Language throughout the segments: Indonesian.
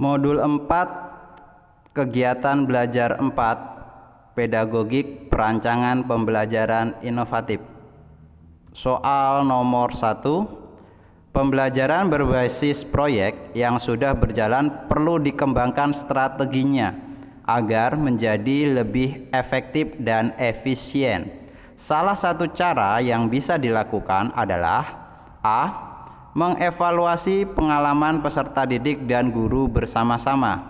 Modul 4, kegiatan belajar 4, pedagogik perancangan pembelajaran inovatif. Soal nomor 1, pembelajaran berbasis proyek yang sudah berjalan perlu dikembangkan strateginya agar menjadi lebih efektif dan efisien. Salah satu cara yang bisa dilakukan adalah A. Mengevaluasi pengalaman peserta didik dan guru bersama-sama.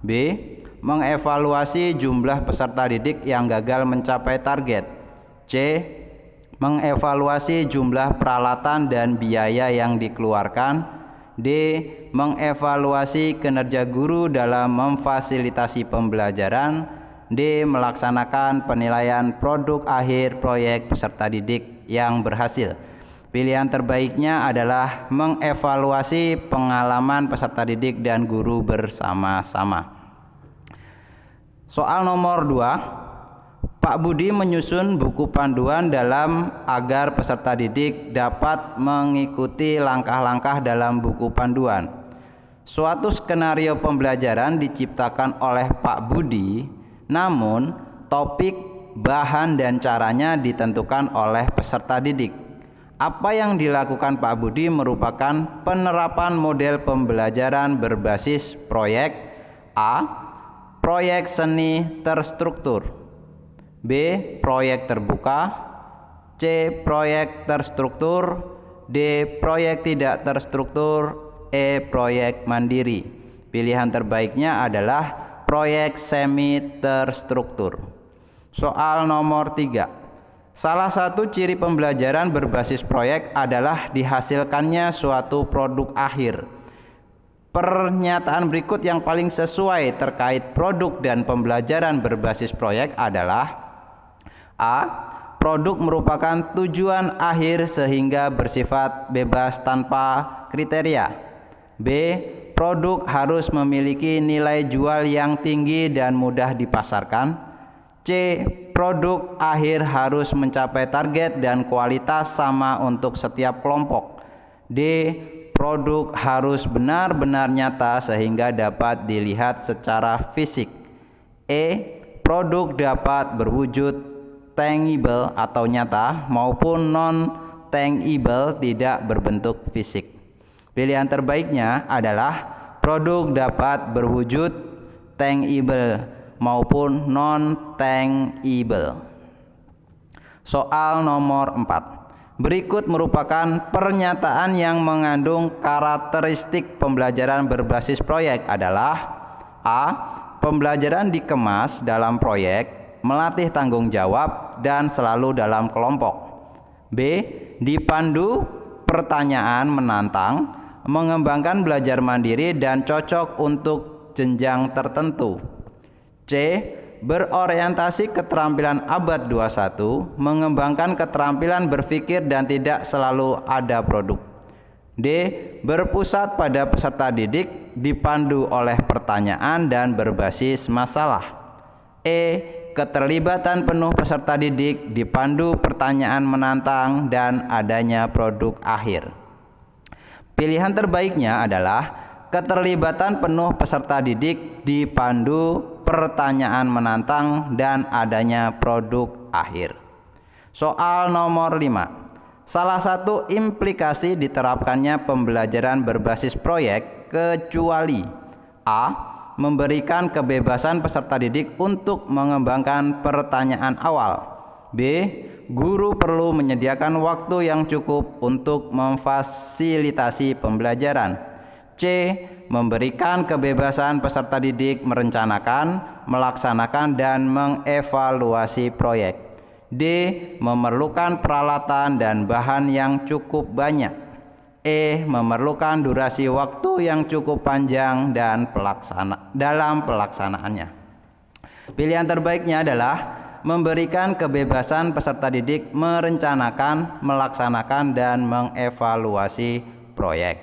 B. Mengevaluasi jumlah peserta didik yang gagal mencapai target. C. Mengevaluasi jumlah peralatan dan biaya yang dikeluarkan. D. Mengevaluasi kinerja guru dalam memfasilitasi pembelajaran. D. Melaksanakan penilaian produk akhir proyek peserta didik yang berhasil. Pilihan terbaiknya adalah mengevaluasi pengalaman peserta didik dan guru bersama-sama. Soal nomor 2, Pak Budi menyusun buku panduan agar peserta didik dapat mengikuti langkah-langkah dalam buku panduan. Suatu skenario pembelajaran diciptakan oleh Pak Budi, namun topik, bahan, dan caranya ditentukan oleh peserta didik. Apa yang dilakukan Pak Budi merupakan penerapan model pembelajaran berbasis proyek. A. Proyek seni terstruktur. B. Proyek terbuka. C. Proyek terstruktur. D. Proyek tidak terstruktur. E. Proyek mandiri. Pilihan terbaiknya adalah proyek semi terstruktur. Soal nomor 3, salah satu ciri pembelajaran berbasis proyek adalah dihasilkannya suatu produk akhir. Pernyataan berikut yang paling sesuai terkait produk dan pembelajaran berbasis proyek adalah A. Produk merupakan tujuan akhir sehingga bersifat bebas tanpa kriteria. B. Produk harus memiliki nilai jual yang tinggi dan mudah dipasarkan. C. Produk akhir harus mencapai target dan kualitas sama untuk setiap kelompok. D. Produk harus benar-benar nyata sehingga dapat dilihat secara fisik. E. Produk dapat berwujud tangible atau nyata maupun non-tangible tidak berbentuk fisik. Pilihan terbaiknya adalah produk dapat berwujud tangible maupun non-tangible. Soal nomor 4, berikut merupakan pernyataan yang mengandung karakteristik pembelajaran berbasis proyek adalah A. Pembelajaran dikemas dalam proyek, melatih tanggung jawab, dan selalu dalam kelompok. B. Dipandu pertanyaan menantang, mengembangkan belajar mandiri dan cocok untuk jenjang tertentu. C. Berorientasi keterampilan abad 21, mengembangkan keterampilan berpikir dan tidak selalu ada produk. D. Berpusat pada peserta didik, dipandu oleh pertanyaan dan berbasis masalah. E. Keterlibatan penuh peserta didik, dipandu pertanyaan menantang, dan adanya produk akhir. Pilihan terbaiknya adalah keterlibatan penuh peserta didik, dipandu pertanyaan menantang, dan adanya produk akhir. Soal nomor 5, salah satu implikasi diterapkannya pembelajaran berbasis proyek kecuali A. Memberikan kebebasan peserta didik untuk mengembangkan pertanyaan awal. B. Guru perlu menyediakan waktu yang cukup untuk memfasilitasi pembelajaran. C. Memberikan kebebasan peserta didik merencanakan, melaksanakan, dan mengevaluasi proyek. D. Memerlukan peralatan dan bahan yang cukup banyak. E. Memerlukan durasi waktu yang cukup panjang dan dalam pelaksanaannya. Pilihan terbaiknya adalah memberikan kebebasan peserta didik merencanakan, melaksanakan, dan mengevaluasi proyek.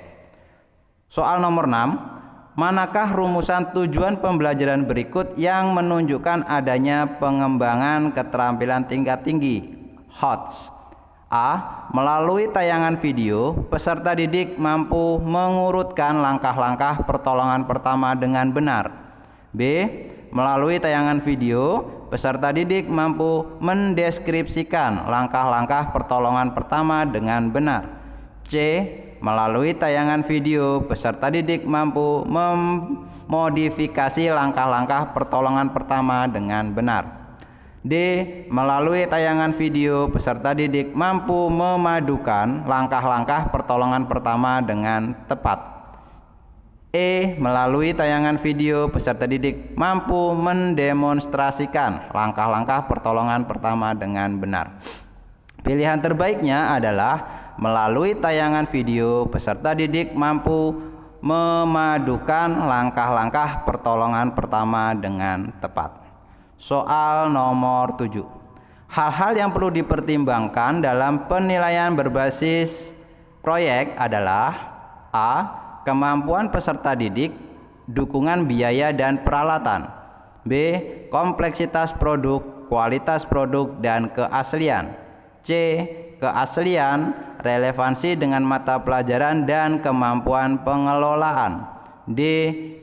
Soal nomor 6, manakah rumusan tujuan pembelajaran berikut yang menunjukkan adanya pengembangan keterampilan tingkat tinggi (HOTS)? A. Melalui tayangan video, peserta didik mampu mengurutkan langkah-langkah pertolongan pertama dengan benar. B. Melalui tayangan video, peserta didik mampu mendeskripsikan langkah-langkah pertolongan pertama dengan benar. C. Melalui tayangan video, peserta didik mampu memodifikasi langkah-langkah pertolongan pertama dengan benar. D. Melalui tayangan video, peserta didik mampu memadukan langkah-langkah pertolongan pertama dengan tepat. E. Melalui tayangan video, peserta didik mampu mendemonstrasikan langkah-langkah pertolongan pertama dengan benar. Pilihan terbaiknya adalah melalui tayangan video, peserta didik mampu memadukan langkah-langkah pertolongan pertama dengan tepat. Soal nomor 7. Hal-hal yang perlu dipertimbangkan dalam penilaian berbasis proyek adalah A. Kemampuan peserta didik, dukungan biaya dan peralatan. B. Kompleksitas produk, kualitas produk, dan keaslian. C. Keaslian, relevansi dengan mata pelajaran dan kemampuan pengelolaan. D.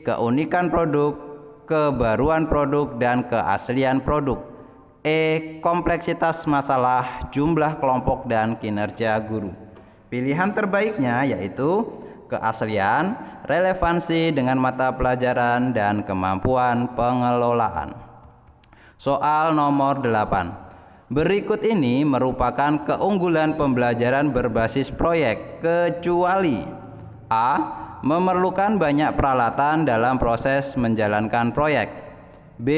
Keunikan produk, kebaruan produk, dan keaslian produk. E. Kompleksitas masalah, jumlah kelompok, dan kinerja guru. Pilihan terbaiknya yaitu keaslian, relevansi dengan mata pelajaran, dan kemampuan pengelolaan. Soal nomor 8. Berikut ini merupakan keunggulan pembelajaran berbasis proyek kecuali A. Memerlukan banyak peralatan dalam proses menjalankan proyek. B.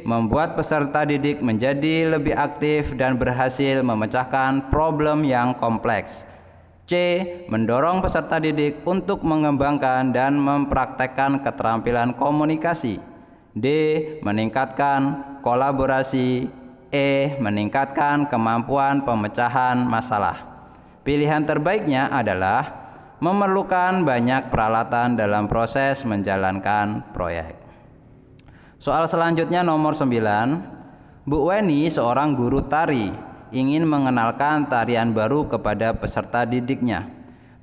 Membuat peserta didik menjadi lebih aktif dan berhasil memecahkan problem yang kompleks. C. Mendorong peserta didik untuk mengembangkan dan mempraktekkan keterampilan komunikasi. D. Meningkatkan kolaborasi. E. Meningkatkan kemampuan pemecahan masalah. Pilihan terbaiknya adalah memerlukan banyak peralatan dalam proses menjalankan proyek. Soal selanjutnya nomor 9. Bu Weni, seorang guru tari, ingin mengenalkan tarian baru kepada peserta didiknya.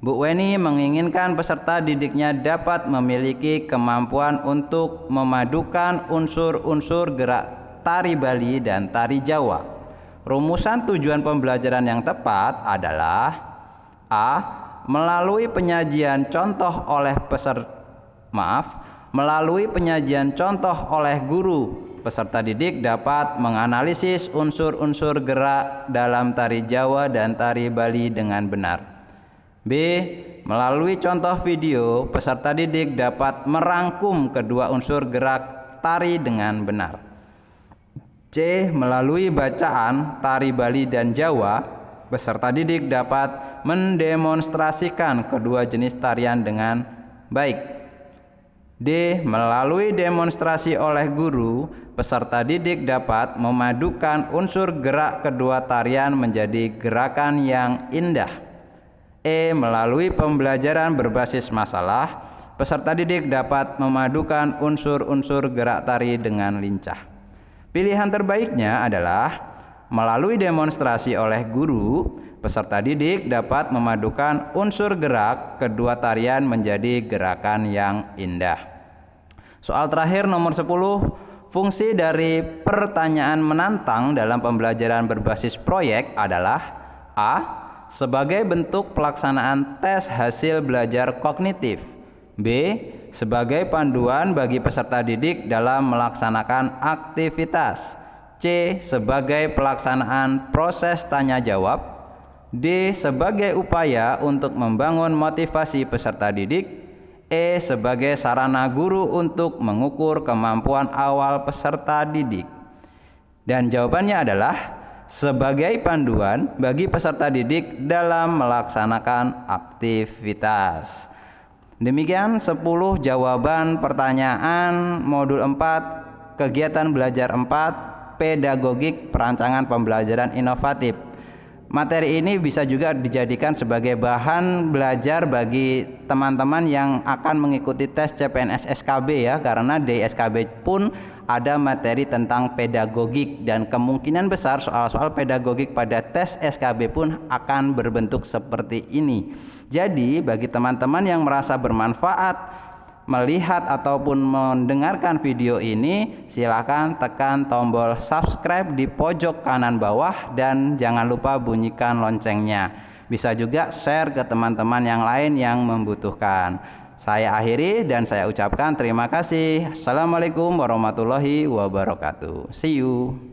Bu Weni menginginkan peserta didiknya dapat memiliki kemampuan untuk memadukan unsur-unsur gerak tari Bali dan tari Jawa. Rumusan tujuan pembelajaran yang tepat adalah A. Melalui penyajian contoh oleh guru, peserta didik dapat menganalisis unsur-unsur gerak dalam tari Jawa dan tari Bali dengan benar. B. Melalui contoh video, peserta didik dapat merangkum kedua unsur gerak tari dengan benar. C. Melalui bacaan tari Bali dan Jawa, peserta didik dapat mendemonstrasikan kedua jenis tarian dengan baik. D. Melalui demonstrasi oleh guru, peserta didik dapat memadukan unsur gerak kedua tarian menjadi gerakan yang indah. E. Melalui pembelajaran berbasis masalah, peserta didik dapat memadukan unsur-unsur gerak tari dengan lincah. Pilihan terbaiknya adalah melalui demonstrasi oleh guru, peserta didik dapat memadukan unsur gerak kedua tarian menjadi gerakan yang indah. Soal terakhir nomor 10. Fungsi dari pertanyaan menantang dalam pembelajaran berbasis proyek adalah A. Sebagai bentuk pelaksanaan tes hasil belajar kognitif. B. Sebagai panduan bagi peserta didik dalam melaksanakan aktivitas. C. Sebagai pelaksanaan proses tanya jawab. D. Sebagai upaya untuk membangun motivasi peserta didik. E. Sebagai sarana guru untuk mengukur kemampuan awal peserta didik. Dan jawabannya adalah sebagai panduan bagi peserta didik dalam melaksanakan aktivitas. Demikian 10 jawaban pertanyaan modul 4 kegiatan belajar 4 pedagogik perancangan pembelajaran inovatif. materi ini bisa juga dijadikan sebagai bahan belajar bagi teman-teman yang akan mengikuti tes CPNS SKB ya, karena di SKB pun ada materi tentang pedagogik dan kemungkinan besar soal-soal pedagogik pada tes SKB pun akan berbentuk seperti ini. Jadi bagi teman-teman yang merasa bermanfaat melihat ataupun mendengarkan video ini, silakan tekan tombol subscribe di pojok kanan bawah dan jangan lupa bunyikan loncengnya. Bisa juga share ke teman-teman yang lain yang membutuhkan. Saya akhiri dan saya ucapkan terima kasih. Assalamualaikum warahmatullahi wabarakatuh. See you.